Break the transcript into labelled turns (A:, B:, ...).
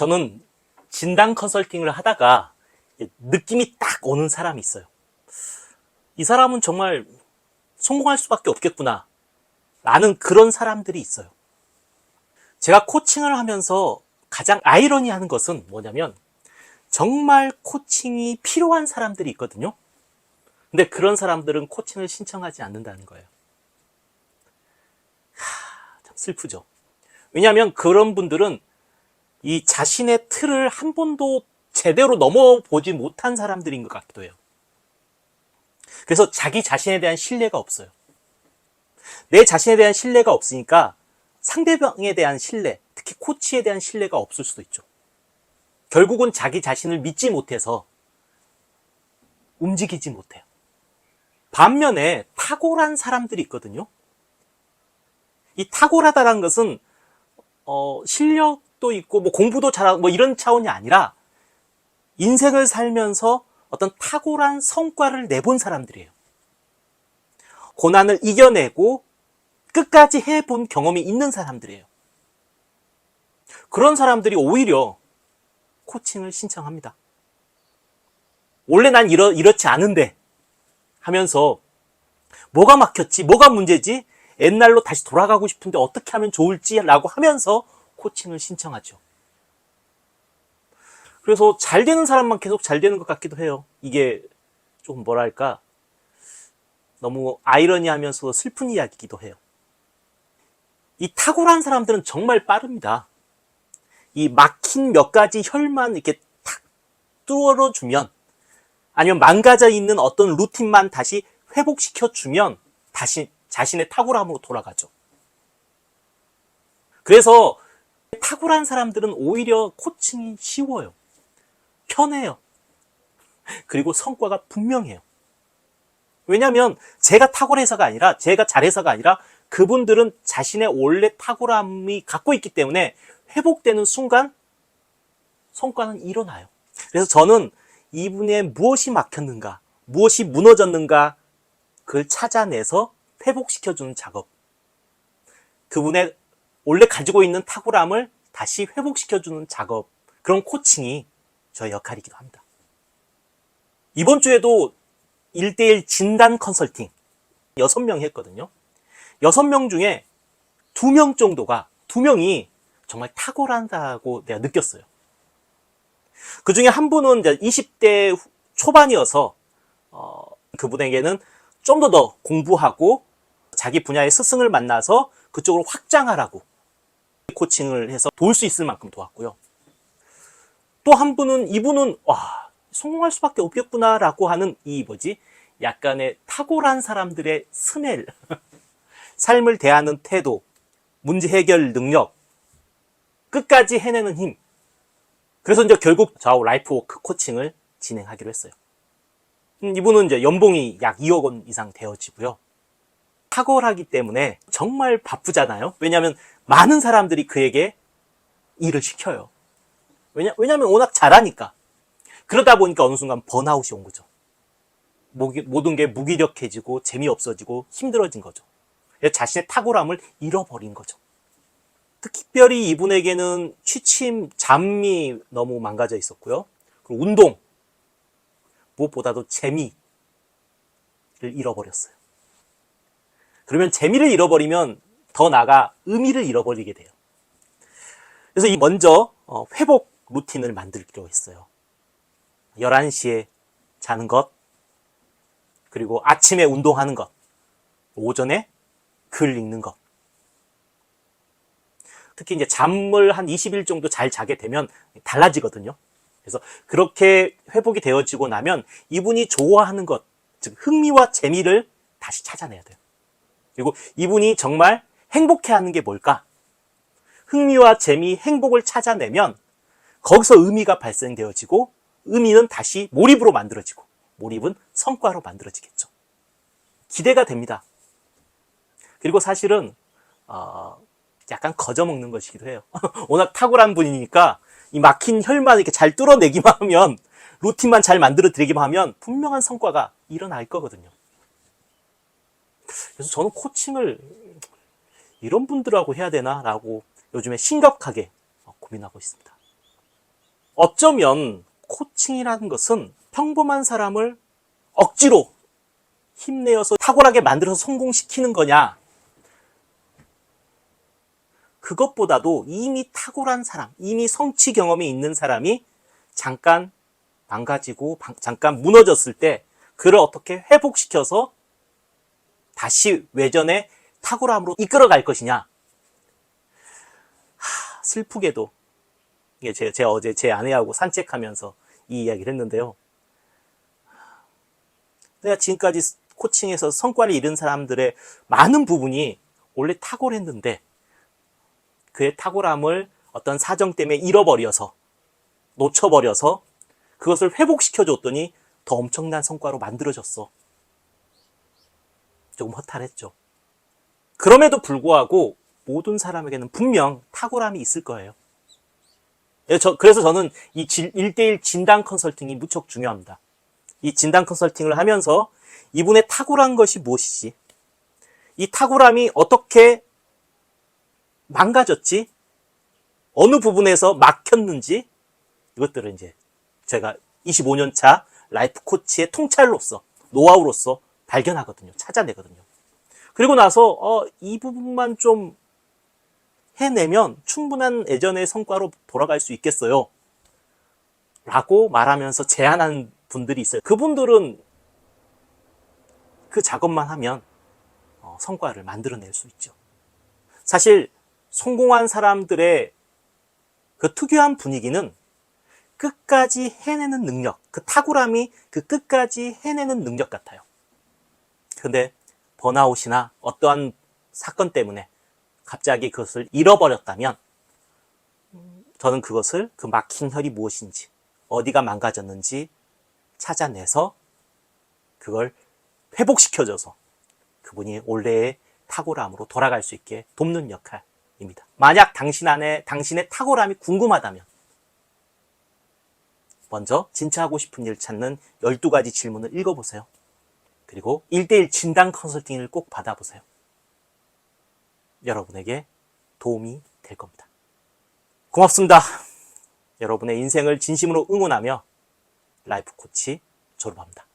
A: 저는 진단 컨설팅을 하다가 느낌이 딱 오는 사람이 있어요. 이 사람은 정말 성공할 수밖에 없겠구나 라는 그런 사람들이 있어요. 제가 코칭을 하면서 가장 아이러니한 것은 뭐냐면 정말 코칭이 필요한 사람들이 있거든요. 근데 그런 사람들은 코칭을 신청하지 않는다는 거예요. 참 슬프죠. 왜냐하면 그런 분들은 이 자신의 틀을 한 번도 제대로 넘어보지 못한 사람들인 것 같기도 해요. 그래서 자기 자신에 대한 신뢰가 없어요. 내 자신에 대한 신뢰가 없으니까 상대방에 대한 신뢰, 특히 코치에 대한 신뢰가 없을 수도 있죠. 결국은 자기 자신을 믿지 못해서 움직이지 못해요. 반면에 탁월한 사람들이 있거든요. 이 탁월하다는 것은 실력도 있고 뭐 공부도 잘하고 뭐 이런 차원이 아니라 인생을 살면서 어떤 탁월한 성과를 내본 사람들이에요. 고난을 이겨내고 끝까지 해본 경험이 있는 사람들이에요. 그런 사람들이 오히려 코칭을 신청합니다. 원래 난 이렇지 않은데 하면서 뭐가 막혔지? 뭐가 문제지? 옛날로 다시 돌아가고 싶은데 어떻게 하면 좋을지? 라고 하면서 코칭을 신청하죠. 그래서 잘 되는 사람만 계속 잘 되는 것 같기도 해요. 이게 좀 뭐랄까 너무 아이러니하면서도 슬픈 이야기이기도 해요. 이 탁월한 사람들은 정말 빠릅니다. 이 막힌 몇 가지 혈만 이렇게 탁 뚫어주면 아니면 망가져 있는 어떤 루틴만 다시 회복시켜주면 다시 자신의 탁월함으로 돌아가죠. 그래서 탁월한 사람들은 오히려 코칭이 쉬워요. 편해요. 그리고 성과가 분명해요. 왜냐하면 제가 탁월해서가 아니라 제가 잘해서가 아니라 그분들은 자신의 원래 탁월함이 갖고 있기 때문에 회복되는 순간 성과는 일어나요. 그래서 저는 이분의 무엇이 막혔는가, 무엇이 무너졌는가 그걸 찾아내서 회복시켜주는 작업, 그분의 원래 가지고 있는 탁월함을 다시 회복시켜주는 작업, 그런 코칭이 저의 역할이기도 합니다. 이번 주에도 1대1 진단 컨설팅 6명 했거든요. 6명 중에 2명 정도가 2명이 정말 탁월하다고 내가 느꼈어요. 그 중에 한 분은 이제 20대 초반이어서 그분에게는 좀 더 공부하고 자기 분야의 스승을 만나서 그쪽으로 확장하라고 코칭을 해서 도울 수 있을 만큼 도왔고요. 또 한 분은 이분은 와 성공할 수밖에 없겠구나라고 하는 약간의 탁월한 사람들의 스멜, 삶을 대하는 태도, 문제 해결 능력, 끝까지 해내는 힘. 그래서 이제 결국 저하고 라이프워크 코칭을 진행하기로 했어요. 이분은 이제 연봉이 약 2억 원 이상 되어지고요. 탁월하기 때문에 정말 바쁘잖아요. 왜냐하면 많은 사람들이 그에게 일을 시켜요. 왜냐하면 워낙 잘하니까. 그러다 보니까 어느 순간 번아웃이 온 거죠. 모든 게 무기력해지고 재미없어지고 힘들어진 거죠. 자신의 탁월함을 잃어버린 거죠. 특별히 이분에게는 취침, 잠이 너무 망가져 있었고요. 그리고 운동, 무엇보다도 재미를 잃어버렸어요. 그러면 재미를 잃어버리면 더 나아가 의미를 잃어버리게 돼요. 그래서 먼저 회복 루틴을 만들기로 했어요. 11시에 자는 것, 그리고 아침에 운동하는 것, 오전에 글 읽는 것. 특히 이제 잠을 한 20일 정도 잘 자게 되면 달라지거든요. 그래서 그렇게 회복이 되어지고 나면 이분이 좋아하는 것, 즉 흥미와 재미를 다시 찾아내야 돼요. 그리고 이분이 정말 행복해하는 게 뭘까? 흥미와 재미, 행복을 찾아내면 거기서 의미가 발생되어지고 의미는 다시 몰입으로 만들어지고 몰입은 성과로 만들어지겠죠. 기대가 됩니다. 그리고 사실은 약간 거저먹는 것이기도 해요. 워낙 탁월한 분이니까 이 막힌 혈만 이렇게 잘 뚫어내기만 하면, 루틴만 잘 만들어 드리기만 하면 분명한 성과가 일어날 거거든요. 그래서 저는 코칭을 이런 분들하고 해야 되나라고 요즘에 심각하게 고민하고 있습니다. 어쩌면 코칭이라는 것은 평범한 사람을 억지로 힘내어서 탁월하게 만들어서 성공시키는 거냐? 그것보다도 이미 탁월한 사람, 이미 성취 경험이 있는 사람이 잠깐 망가지고 잠깐 무너졌을 때 그를 어떻게 회복시켜서 다시 외전의 탁월함으로 이끌어갈 것이냐. 슬프게도 제가 어제 제 아내하고 산책하면서 이 이야기를 했는데요. 내가 지금까지 코칭에서 성과를 이룬 사람들의 많은 부분이 원래 탁월했는데 그의 탁월함을 어떤 사정 때문에 잃어버려서 놓쳐버려서 그것을 회복시켜줬더니 더 엄청난 성과로 만들어졌어. 조금 허탈했죠. 그럼에도 불구하고 모든 사람에게는 분명 탁월함이 있을 거예요. 그래서 저는 이 1대1 진단 컨설팅이 무척 중요합니다. 이 진단 컨설팅을 하면서 이분의 탁월한 것이 무엇이지? 이 탁월함이 어떻게 망가졌지? 어느 부분에서 막혔는지? 이것들을 이제 제가 25년 차 라이프 코치의 통찰로서, 노하우로서 발견하거든요. 찾아내거든요. 그리고 나서 이 부분만 좀 해내면 충분한 예전의 성과로 돌아갈 수 있겠어요. 라고 말하면서 제안한 분들이 있어요. 그분들은 그 작업만 하면 성과를 만들어낼 수 있죠. 사실 성공한 사람들의 그 특유한 분위기는 끝까지 해내는 능력, 그 탁월함이 그 끝까지 해내는 능력 같아요. 근데 번아웃이나 어떠한 사건 때문에 갑자기 그것을 잃어버렸다면 저는 그것을 그 막힌 혈이 무엇인지 어디가 망가졌는지 찾아내서 그걸 회복시켜줘서 그분이 원래의 탁월함으로 돌아갈 수 있게 돕는 역할입니다. 만약 당신의 탁월함이 궁금하다면 먼저 진짜 하고 싶은 일 찾는 12가지 질문을 읽어보세요. 그리고 1대1 진단 컨설팅을 꼭 받아보세요. 여러분에게 도움이 될 겁니다. 고맙습니다. 여러분의 인생을 진심으로 응원하며 라이프 코치 졸업합니다.